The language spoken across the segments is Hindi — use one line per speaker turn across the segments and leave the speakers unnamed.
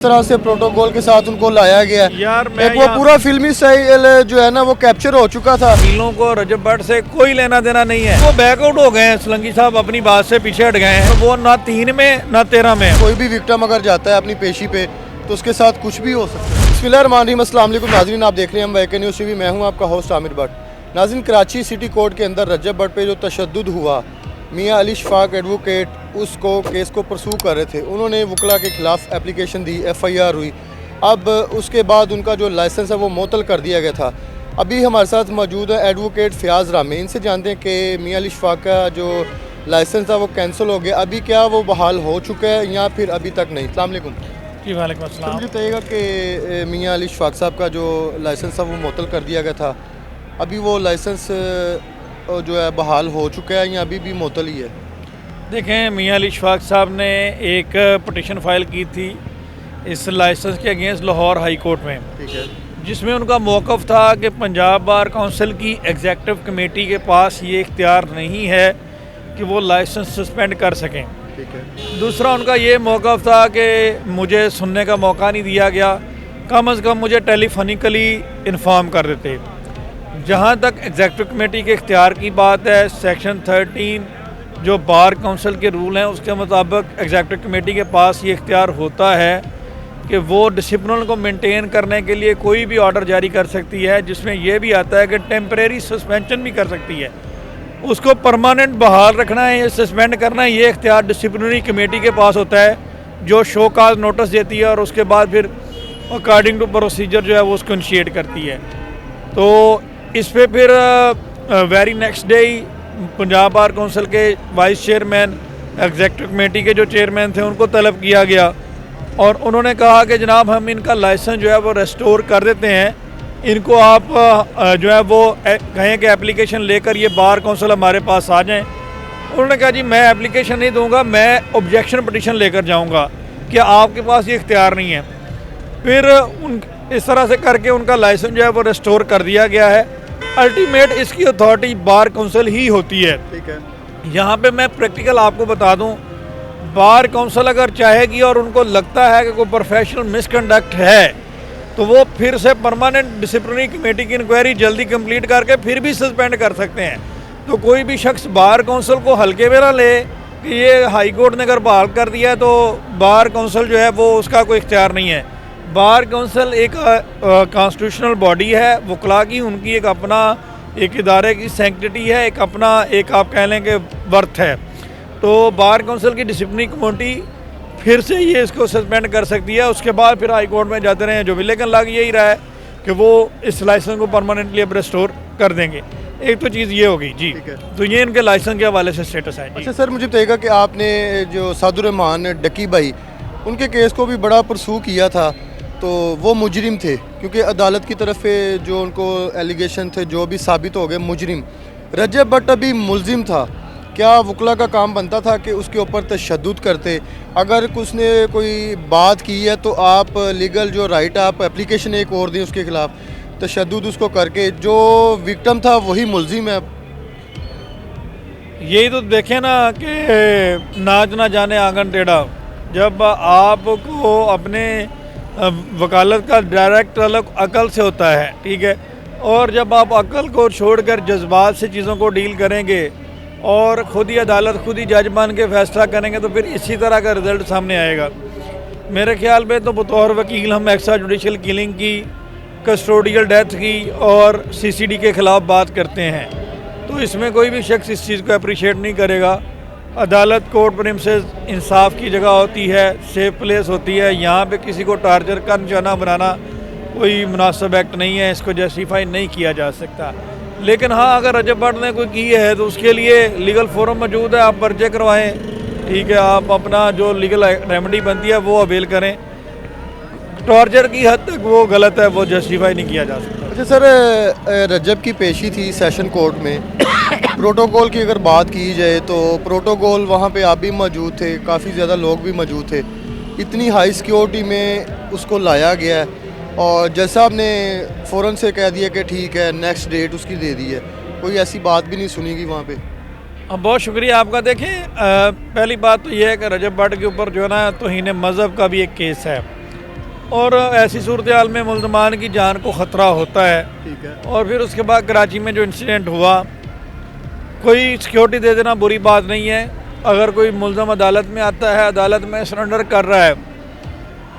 तरह से प्रोटोकॉल के साथ उनको लाया गया है।
यार मैं
एक वो पूरा फिल्मी स्टाइल जो है ना वो कैप्चर हो चुका था।
वकीलों को रजब भट्ट से कोई लेना देना नहीं है। वो बैकआउट हो गए हैं, सलंगी साहब अपनी बात से पीछे हट गए हैं। वो ना 3 में ना 13 में।
कोई भी विक्टिम अगर जाता है अपनी पेशी पे तो उसके साथ कुछ भी हो सकता है। बिस्मिल्लाहिर्रहमानिर्रहीम, अस्सलाम वालेकुम नाज़रीन, आप देख रहे हैं हम वाईके न्यूज़ टीवी। मैं हूं आपका होस्ट आमिर भट्ट। नाज़रीन, कराची सिटी कोर्ट के अंदर रजब भट्ट पे जो तशद्दुद हुआ, मियां अली शफाक एडवोकेट उसको केस को परसू कर रहे थे। उन्होंने वकला के ख़िलाफ़ एप्लीकेशन दी, FIR हुई। अब उसके बाद उनका जो लाइसेंस है वो मुअत्तल कर दिया गया था। अभी हमारे साथ मौजूद है एडवोकेट फ़याज़ रामी। इनसे जानते हैं कि मियां अली शफाक का जो लाइसेंस था वो कैंसिल हो गया, अभी क्या वो बहाल हो चुका है या फिर अभी तक नहीं? अस्सलाम वालेकुम
जी। वालेकुम अस्सलाम।
मुझे बताइएगा कि मियां अली शफाक साहब का जो लाइसेंस था वो मुअत्तल कर दिया गया था, अभी वो लाइसेंस जो है बहाल हो चुका है या अभी भी मुअत्तल ही है?
देखें, मियां अली शफाक साहब ने एक पटिशन फाइल की थी इस लाइसेंस के अगेंस्ट लाहौर हाई कोर्ट में,
ठीक है।
जिसमें उनका मौक़िफ़ था कि पंजाब बार काउंसिल की एग्जेक्टिव कमेटी के पास ये इख्तियार नहीं है कि वो लाइसेंस सस्पेंड कर सकें।
ठीक है।
दूसरा उनका ये मौक़िफ़ था कि मुझे सुनने का मौका नहीं दिया गया, कम अज़ कम मुझे टेलीफोनिकली इन्फॉर्म कर देते। जहाँ तक एग्जेक्टिव कमेटी के इख्तियार की बात है, सेक्शन 13 जो बार काउंसिल के रूल हैं उसके मुताबिक एग्जेक्टिव कमेटी के पास ये इख्तियार होता है कि वो डिसिप्लिन को मेंटेन करने के लिए कोई भी ऑर्डर जारी कर सकती है, जिसमें यह भी आता है कि टेम्परेरी सस्पेंशन भी कर सकती है। उसको परमानेंट बहाल रखना है या सस्पेंड करना है, ये इख्तियार डिसिप्लिनरी कमेटी के पास होता है, जो शो काज नोटिस देती है और उसके बाद फिर अकॉर्डिंग टू प्रोसीजर जो है वो उसको इनिशिएट करती है। तो इस पे फिर वेरी नेक्स्ट डे ही पंजाब बार काउंसिल के वाइस चेयरमैन, एग्जेक्टिव कमेटी के जो चेयरमैन थे, उनको तलब किया गया और उन्होंने कहा कि जनाब हम इनका लाइसेंस जो है वो रेस्टोर कर देते हैं, इनको आप जो है वो कहें कि एप्लीकेशन लेकर ये बार काउंसिल हमारे पास आ जाएं। उन्होंने कहा जी मैं एप्लीकेशन नहीं दूंगा, मैं ऑब्जेक्शन पटिशन लेकर जाऊंगा कि आपके पास ये इख्तियार नहीं है। फिर इस तरह से करके उनका लाइसेंस जो है वो रेस्टोर कर दिया गया है। अल्टीमेट इसकी अथॉरिटी बार काउंसिल ही होती है।
ठीक है।
यहाँ पे मैं प्रैक्टिकल आपको बता दूँ, बार काउंसिल अगर चाहेगी और उनको लगता है कि कोई प्रोफेशनल मिसकंडक्ट है तो वो फिर से परमानेंट डिसिप्लिनरी कमेटी की इंक्वायरी जल्दी कंप्लीट करके फिर भी सस्पेंड कर सकते हैं। तो कोई भी शख्स बार काउंसिल को हल्के में ना ले कि ये हाई कोर्ट ने अगर बहाल कर दिया तो बार काउंसिल जो है वो उसका कोई इख्तियार नहीं है। बार काउंसिल एक कॉन्स्टिट्यूशनल बॉडी है, वकला की उनकी एक अपना एक इदारे की सैंक्टिटी है, एक अपना एक आप कह लें कि वर्थ है। तो बार काउंसिल की डिसिप्लिनरी कमेटी फिर से ये इसको सस्पेंड कर सकती है, उसके बाद फिर हाई कोर्ट में जाते रहे। जो भी लेकिन लग यही रहा है कि वो इस लाइसेंस को परमानेंटली अब रेस्टोर कर देंगे। एक तो चीज़ ये होगी जी। तो ये इनके लाइसेंस के हवाले से स्टेटस है।
अच्छा सर, मुझे बताइएगा कि आपने जो सादुर रहमान डकी भाई, उनके केस को भी बड़ा परसू किया था, तो वो मुजरिम थे क्योंकि अदालत की तरफ से जो उनको एलिगेशन थे जो भी साबित हो गए मुजरिम। रजब भट्ट अभी मुलजिम था, क्या वकला का काम बनता था कि उसके ऊपर तशद्दुद करते? अगर उसने कोई बात की है तो आप लीगल जो राइट आप एप्लीकेशन एक और दें उसके ख़िलाफ़, तशद्दुद उसको करके जो विक्टिम था वही मुलजिम है।
यही तो देखें ना कि नाच ना जाने आंगन टेढ़ा। जब आपको अपने वकालत का डायरेक्ट तल्लुक़ अकल से होता है, ठीक है, और जब आप अकल को छोड़कर जज्बात से चीज़ों को डील करेंगे और ख़ुद ही अदालत खुद ही जज बन के फैसला करेंगे तो फिर इसी तरह का रिज़ल्ट सामने आएगा। मेरे ख्याल में तो बतौर वकील हम एक्स्ट्रा जुडिशल किलिंग की, कस्टोडियल डेथ की और CCD के ख़िलाफ़ बात करते हैं, तो इसमें कोई भी शख्स इस चीज़ को अप्रिशिएट नहीं करेगा। अदालत कोर्ट प्रेमिसेस इंसाफ की जगह होती है, सेफ प्लेस होती है, यहाँ पे किसी को टार्चर का निशाना बनाना कोई मुनासिब एक्ट नहीं है, इसको जस्टिफाई नहीं किया जा सकता। लेकिन हाँ, अगर रजब भट्ट ने कोई की है तो उसके लिए लीगल फोरम मौजूद है, आप पर्चे करवाएं, ठीक है, आप अपना जो लीगल रेमेडी बनती है वो अवेल करें। टॉर्चर की हद तक वो गलत है, वो जस्टिफाई नहीं किया जा सकता।
अच्छा सर, रजब की पेशी थी सेशन कोर्ट में, प्रोटोकॉल की अगर बात की जाए तो प्रोटोकॉल वहाँ पे आप भी मौजूद थे, काफ़ी ज़्यादा लोग भी मौजूद थे, इतनी हाई सिक्योरिटी में उसको लाया गया है और जज साहब ने फ़ौरन से कह दिया कि ठीक है नेक्स्ट डेट उसकी दे दी है, कोई ऐसी बात भी नहीं सुनी गई वहाँ पे।
बहुत शुक्रिया आपका। देखें, पहली बात तो यह है कि रजब भट्ट के ऊपर जो है ना तौहीन मज़हब का भी एक केस है, और ऐसी सूरत हाल में मुल्ज़मान की जान को ख़तरा होता है।
ठीक है।
और फिर उसके बाद कराची में जो इंसिडेंट हुआ, कोई सिक्योरिटी दे देना बुरी बात नहीं है। अगर कोई मुल्ज़म अदालत में आता है, अदालत में सरेंडर कर रहा है,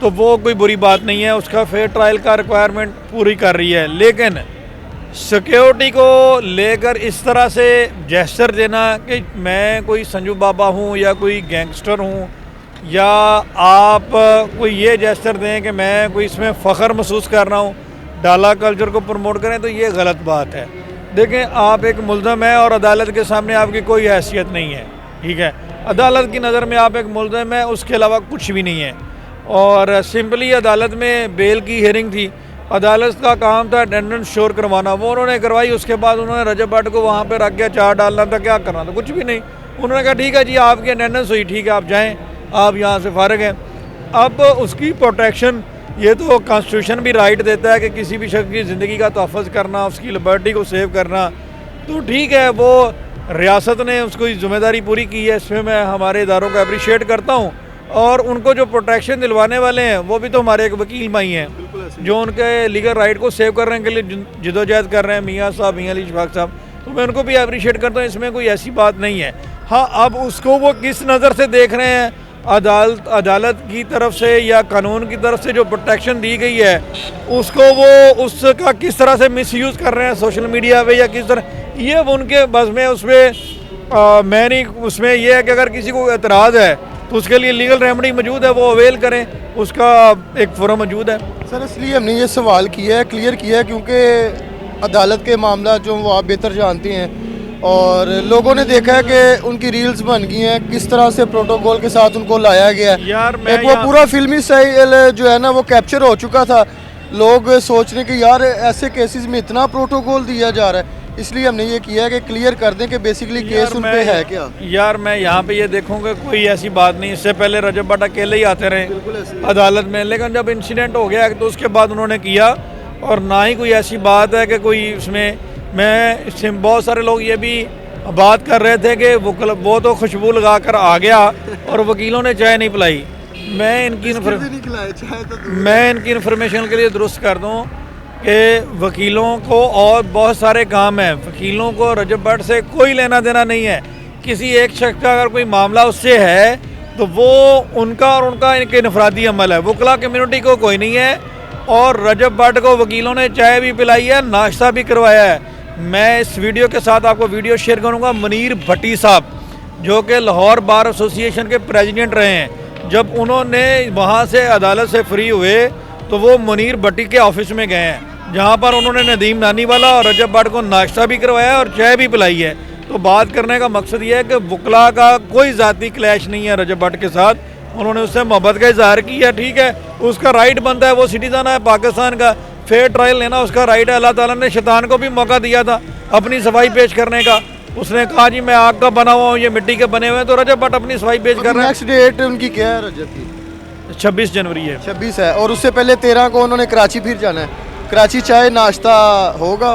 तो वो कोई बुरी बात नहीं है, उसका फेयर ट्रायल का रिक्वायरमेंट पूरी कर रही है। लेकिन सिक्योरिटी को लेकर इस तरह से जेस्चर देना कि मैं कोई संजू बाबा हूँ या कोई गैंगस्टर हूँ, या आप कोई ये जेस्चर दें कि मैं कोई इसमें फ़ख्र महसूस कर रहा हूँ, डाला कल्चर को प्रमोट करें, तो ये गलत बात है। देखें, आप एक मुल्ज़म है और अदालत के सामने आपकी कोई हैसियत नहीं है, ठीक है। अदालत की नज़र में आप एक मुल्ज़म है, उसके अलावा कुछ भी नहीं है। और सिंपली अदालत में बेल की हियरिंग थी, अदालत का काम था अटेंडेंस श्योर करवाना, वो उन्होंने करवाई। उसके बाद उन्होंने रजब भट्ट को वहाँ पे रख के चार डालना था, क्या करना था, कुछ भी नहीं। उन्होंने कहा ठीक है जी, आपकी अटेंडेंस हुई, ठीक है, आप जाएँ, आप यहाँ से फारिग हैं। अब उसकी प्रोटेक्शन, ये तो कॉन्स्टिट्यूशन भी राइट देता है कि किसी भी शख्स की ज़िंदगी का तहफ़्फ़ुज़ करना, उसकी लिबर्टी को सेव करना, तो ठीक है, वो रियासत ने उसको जिम्मेदारी पूरी की है, इसमें मैं हमारे इदारों का अप्रिशिएट करता हूँ। और उनको जो प्रोटेक्शन दिलवाने वाले हैं वो भी तो हमारे एक वकील भाई हैं, जो उनके लीगल राइट को सेव करने के लिए जिदोजहद कर रहे हैं, मियाँ साहब, मियाँ अली शफाक साहब, तो मैं उनको भी अप्रिशिएट करता हूँ, इसमें कोई ऐसी बात नहीं है। हाँ, अब उसको वो किस नज़र से देख रहे हैं, अदालत की तरफ से या कानून की तरफ से जो प्रोटेक्शन दी गई है, उसको वो उसका किस तरह से मिसयूज़ कर रहे हैं सोशल मीडिया पे या किस तरह, ये उनके बस में, उसमें मैं नहीं, उसमें यह है कि अगर किसी को एतराज़ है तो उसके लिए लीगल रेमेडी मौजूद है, वो अवेल करें, उसका एक फोरम मौजूद है।
सर, इसलिए हमने ये सवाल किया है, क्लियर किया है, क्योंकि अदालत के मामला जो वो आप बेहतर जानती हैं, और लोगों ने देखा है कि उनकी रील्स बन गई हैं, किस तरह से प्रोटोकॉल के साथ उनको लाया गया है।
यार
एक वो पूरा फिल्मी स्टाइल जो है ना, वो कैप्चर हो चुका था। लोग सोच रहे कि यार ऐसे केसेस में इतना प्रोटोकॉल दिया जा रहा है, इसलिए हमने ये किया है कि क्लियर कर दें कि बेसिकली केस उन पे है क्या।
यार मैं यहाँ पे ये देखूँगा, कोई ऐसी बात नहीं। इससे पहले रजब भट्ट अकेले ही आते रहे अदालत में, लेकिन जब इंसिडेंट हो गया तो उसके बाद उन्होंने किया, और ना ही कोई ऐसी बात है कि कोई उसमें, मैं इससे बहुत सारे लोग ये भी बात कर रहे थे कि वो तो खुशबू लगा कर आ गया और वकीलों ने चाय नहीं पिलाई। मैं इनकी इन्फॉर्मेशन के लिए दुरुस्त कर दूँ कि वकीलों को और बहुत सारे काम हैं, वकीलों को रजब भट्ट से कोई लेना देना नहीं है। किसी एक शख्स का अगर कोई मामला उससे है तो वो उनका और उनका इनके इनफरादी अमल है, वकला कम्युनिटी को कोई नहीं है। और रजब भट्ट को वकीलों ने चाय भी पिलाई है, नाश्ता भी करवाया है। मैं इस वीडियो के साथ आपको वीडियो शेयर करूंगा। मुनीर भट्टी साहब, जो कि लाहौर बार एसोसिएशन के प्रेसिडेंट रहे हैं, जब उन्होंने वहाँ से अदालत से फ्री हुए तो वो मुनीर भट्टी के ऑफिस में गए हैं, जहाँ पर उन्होंने नदीम नानीवाला और रजब भट्ट को नाश्ता भी करवाया और चाय भी पिलाई है। तो बात करने का मकसद ये है कि वकला का कोई ज़ाती क्लैश नहीं है रजब भट्ट के साथ, उन्होंने उससे मोहब्बत का इजहार किया, ठीक है, उसका राइट बनता है, वो सिटीज़न है पाकिस्तान का, फेयर ट्रायल लेना उसका राइट है। अल्लाह ताला ने शैतान को भी मौका दिया था अपनी सफाई पेश करने का, उसने कहा जी मैं आग का बना हुआ हूँ, ये मिट्टी के बने हुए हैं, तो रजब भट्ट अपनी सफाई पेश कर रहे हैं।
नेक्स्ट डेट उनकी क्या है रजब की?
26 जनवरी है।
26 है, और उससे पहले 13 को उन्होंने कराची फिर जाना है। कराची चाय नाश्ता होगा?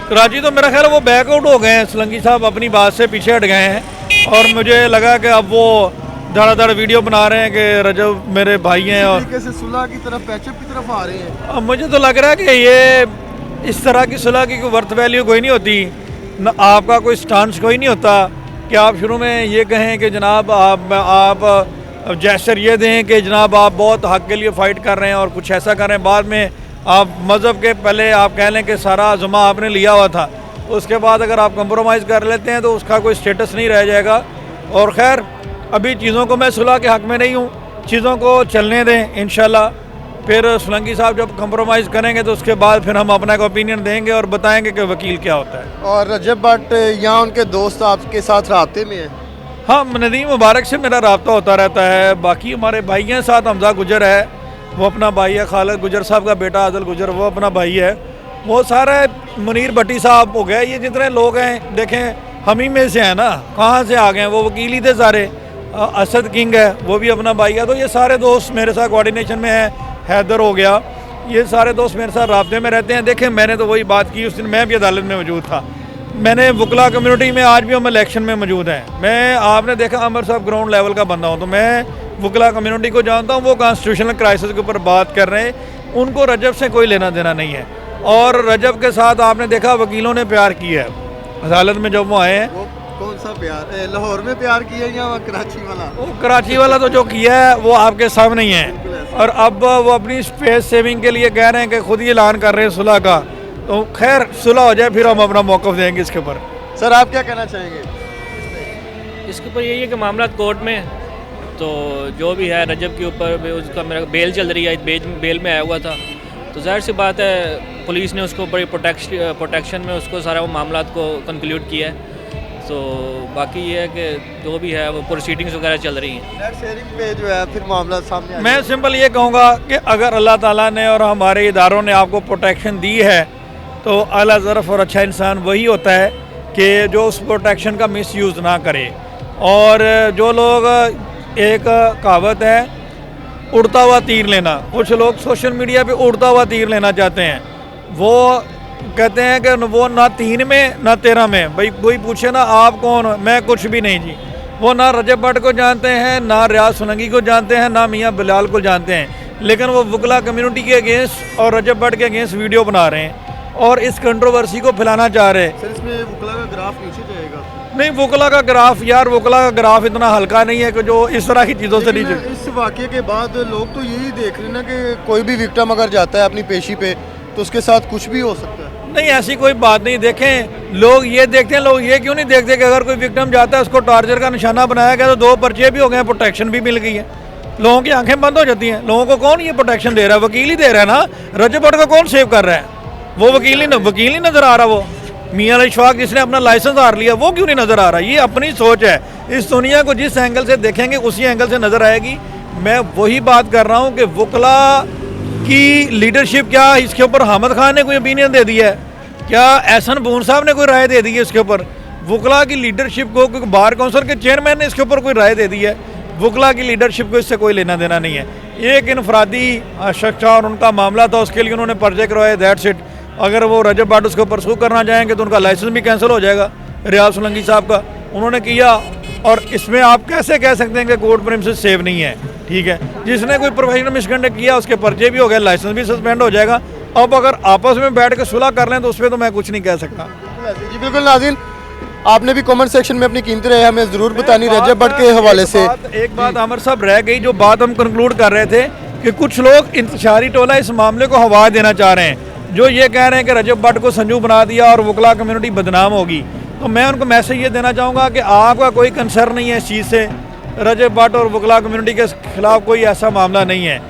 कराची तो मेरा ख्याल है वो बैकआउट हो गए हैं, सलंगी साहब अपनी बात से पीछे हट गए हैं, और मुझे लगा कि अब वो धड़ाधड़ वीडियो बना रहे हैं कि रजब मेरे भाई हैं और
तरीके से सुलह की तरफ, पैचअप की तरफ आ रहे हैं।
अब मुझे तो लग रहा है कि ये इस तरह की सुलह की कोई वर्थ वैल्यू कोई नहीं होती, न आपका कोई स्टांस कोई नहीं होता कि आप शुरू में ये कहें कि जनाब आप जेस्चर ये दें कि जनाब आप बहुत हक के लिए फ़ाइट कर रहे हैं और कुछ ऐसा कर रहे हैं, बाद में आप मज़हब के पहले आप कह लें कि सारा ज़ुम्मा आपने लिया हुआ था, उसके बाद अगर आप कंप्रोमाइज़ कर लेते हैं तो उसका कोई स्टेटस नहीं रह जाएगा। और ख़ैर अभी चीज़ों को मैं सुलह के हक़ में नहीं हूँ, चीज़ों को चलने दें, इंशाल्लाह फिर सुलंगी साहब जब कंप्रोमाइज़ करेंगे तो उसके बाद फिर हम अपना एक ओपिनियन देंगे और बताएंगे कि वकील क्या होता है।
और रजब भट्ट यहाँ उनके दोस्त आपके साथ राब्ते में हैं?
हाँ, नदीम मुबारक से मेरा रब्ता होता रहता है, बाकी हमारे भाई हैं साथ, हमजा गुजर है वो अपना भाई है, खालिद गुजर साहब का बेटा आदिल गुजर वो अपना भाई है, वो सारा मुनीर भट्टी साहब हो गए, ये जितने लोग हैं देखें हम ही में से हैं ना, कहाँ से आ गए हैं, वो वकील ही थे सारे। असद किंग है वो भी अपना भाई है, तो ये सारे दोस्त मेरे साथ कोऑर्डिनेशन में हैं, हैदर हो गया, ये सारे दोस्त मेरे साथ राब्ते में रहते हैं। देखें मैंने तो वही बात की, उस दिन मैं भी अदालत में मौजूद था, मैंने वकला कम्युनिटी में आज भी हम इलेक्शन में मौजूद हैं, मैं आपने देखा अमर साहब ग्राउंड लेवल का बंदा हूँ, तो मैं वकला कम्युनिटी को जानता हूँ, वो कॉन्स्टिट्यूशनल क्राइसिस के ऊपर बात कर रहे हैं। उनको रजब से कोई लेना देना नहीं है। और रजब के साथ आपने देखा वकीलों ने प्यार किया है अदालत में जब वो आए हैं।
वो कौन सा प्यार, लाहौर में प्यार किया या वहाँ कराची वाला?
वो कराची वाला तो जो किया है वो आपके सामने ही है। और अब वो अपनी स्पेस सेविंग के लिए कह रहे हैं कि खुद ही ऐलान कर रहे हैं सुलह का। तो खैर सुलह हो जाए फिर हम अपना मौक़िफ़ देंगे इसके ऊपर।
सर आप क्या कहना चाहेंगे?
इसके ऊपर यही है कि मामला कोर्ट में, तो जो भी है रजब के ऊपर उसका मेरा बेल चल रही है, बेल में आया हुआ था, तो जाहिर सी बात है पुलिस ने उसको बड़ी प्रोटेक्शन में उसको सारा वो मामला को कंक्लूड किया है। तो बाकी ये है कि जो भी है वो प्रोसीडिंग्स वगैरह चल रही हैं।
नेट शेयरिंग पे जो है फिर मामला सामने
मैं सिंपल ये कहूँगा कि अगर अल्लाह ताला ने और हमारे इदारों ने आपको प्रोटेक्शन दी है तो आला ज़रफ़ और अच्छा इंसान वही होता है कि जो उस प्रोटेक्शन का मिसयूज़ ना करे। और जो लोग, एक कहावत है उड़ता हुआ तीर लेना, कुछ लोग सोशल मीडिया पे उड़ता हुआ तीर लेना चाहते हैं। वो कहते हैं कि वो ना 3 में ना 13 में, भाई कोई पूछे ना आप कौन, मैं कुछ भी नहीं जी। वो ना रजब भट्ट को जानते हैं, ना रियाज सोलंकी को जानते हैं, ना मियाँ बिलाल को जानते हैं, लेकिन वो वकला कम्युनिटी के अगेंस्ट और रजब भट्ट के अगेंस्ट वीडियो बना रहे हैं और इस कंट्रोवर्सी को फैलाना चाह रहे हैं।
सर इसमें वकला का ग्राफ नीचे जाएगा?
नहीं, वकला का ग्राफ यार, वकला का ग्राफ इतना हल्का नहीं है कि जो इस तरह की चीज़ों से नीचे।
इस वाक़े के बाद लोग तो यही देख रहे हैं ना कि कोई भी विक्टिम अगर जाता है अपनी पेशी पे तो उसके साथ कुछ भी हो सकता है।
नहीं, ऐसी कोई बात नहीं। देखें, लोग ये देखते हैं, लोग ये क्यों नहीं देखते कि अगर कोई विक्टिम जाता है उसको टार्चर का निशाना बनाया गया तो 2 पर्चे भी हो गए, प्रोटेक्शन भी मिल गई है। लोगों की आंखें बंद हो जाती हैं। लोगों को कौन ये प्रोटेक्शन दे रहा है? वकील ही दे रहा है ना। रजब भट्ट को कौन सेव कर रहा है? वो वकील ही नज़र आ रहा। वो मियां इशफाक जिसने अपना लाइसेंस हार लिया वो क्यों नहीं नज़र आ रहा? ये अपनी सोच है। इस दुनिया को जिस एंगल से देखेंगे उसी एंगल से नज़र आएगी। मैं वही बात कर रहा हूँ कि वकला की लीडरशिप, क्या इसके ऊपर हामिद खान ने कोई ओपिनियन दे दिया है? क्या एहसन बून साहब ने कोई राय दे दी है इसके ऊपर? वकला की लीडरशिप को कोई बार काउंसिल के चेयरमैन ने इसके ऊपर कोई राय दे दी है? वकला की लीडरशिप को इससे कोई लेना देना नहीं है। एक इनफरादी शख्स और उनका मामला था, उसके लिए उन्होंने पर्चे करवाए, दैट्स इट। अगर वो रजब भट्ट उसको परसू करना चाहेंगे तो उनका लाइसेंस भी कैंसिल हो जाएगा। रियाज सोलंकी साहब का उन्होंने किया, और इसमें आप कैसे कह सकते हैं कि कोर्ट प्रेमिसेस सेव नहीं है? ठीक है, जिसने कोई प्रोफेशनल मिसकंडक्ट किया उसके पर्चे भी हो गए, लाइसेंस भी सस्पेंड हो जाएगा। अब अगर आपस में बैठ के सुलह कर लें तो उस पर तो मैं कुछ नहीं कह सकता।
जी बिल्कुल नाज़रीन, आपने भी कमेंट सेक्शन में अपनी कीमती राय हमें ज़रूर बतानी रजब भट्ट के हवाले से।
एक बात आमिर साहब रह गई, जो बात हम कंक्लूड कर रहे थे कि कुछ लोग इंतशारी टोला इस मामले को हवा देना चाह रहे हैं, जो ये कह रहे हैं कि रजब भट्ट को संजू बना दिया और वकला कम्युनिटी बदनाम होगी। तो मैं उनको मैसेज ये देना चाहूँगा कि आपका कोई कंसर्न नहीं है इस चीज़ से। रजब भट्ट और वकला कम्युनिटी के खिलाफ कोई ऐसा मामला नहीं है।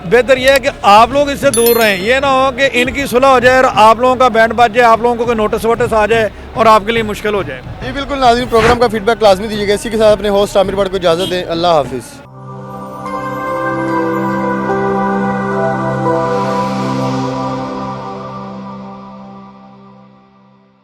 बेहतर यह है कि आप लोग इससे दूर रहें। ये ना हो कि इनकी सुलह हो जाए और आप लोगों का बैंड बज जाए, आप लोगों को कोई नोटिस वोटिस आ जाए और आपके लिए मुश्किल हो जाए।
जी बिल्कुल नाज़रीन, प्रोग्राम का फीडबैक लाजमी दीजिएगा। इसी के साथ अपने होस्ट आमिर भट्ट को इजाज़त दें। अल्लाह हाफिज़।